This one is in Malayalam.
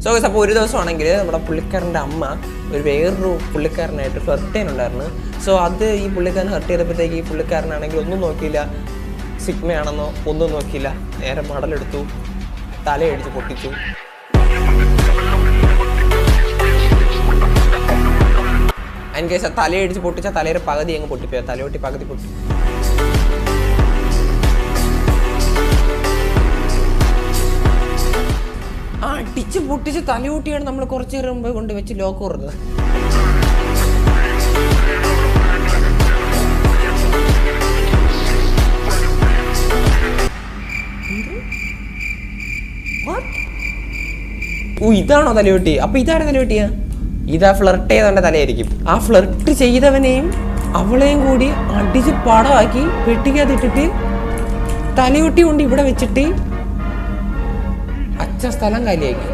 സോ അപ്പോൾ ഒരു ദിവസമാണെങ്കിൽ നമ്മുടെ പുള്ളിക്കാരൻ്റെ അമ്മ വേറൊരു പുള്ളിക്കാരനായിട്ട് ഫ്ലർട്ട് ചെയ്യാനുണ്ടായിരുന്നു. സോ അത് ഈ പുള്ളിക്കാരൻ ഹർട്ട് ചെയ്തപ്പോഴത്തേക്ക് ഈ പുള്ളിക്കാരനാണെങ്കിൽ ഒന്നും നോക്കിയില്ല, സിഗ്മയാണെന്നോ ഒന്നും നോക്കിയില്ല, നേരെ മടലെടുത്തു, തലയടിച്ച് പൊട്ടിച്ചു. അതിന് കേസ് തലയടിച്ച് പൊട്ടിച്ചാൽ തലയുടെ പകുതി അങ്ങ് പൊട്ടിപ്പോയ, തലയൊട്ടി പകുതി പൊട്ടി. അടിച്ച് പൊട്ടിച്ച് തലയൂട്ടിയാണ് നമ്മൾ കുറച്ച് നേരം മുമ്പ് കൊണ്ട് വെച്ച് ലോക്ക് തുറന്നത്. ഇതാണോ തലയൂട്ടി? അപ്പൊ ഇതാരെ തലയൂട്ടിയാ? ഇതാ ഫ്ലർട്ട് ചെയ്തവന്റെ തലയായിരിക്കും. ആ ഫ്ലർട്ട് ചെയ്തവനെയും അവളെയും കൂടി അടിച്ച് പടമാക്കി പെട്ടിക്കകത്തിട്ടിട്ട് തലയൂട്ടി കൊണ്ട് ഇവിടെ വെച്ചിട്ട് അച്ഛൻ സ്ഥലം കാലിയാക്കി.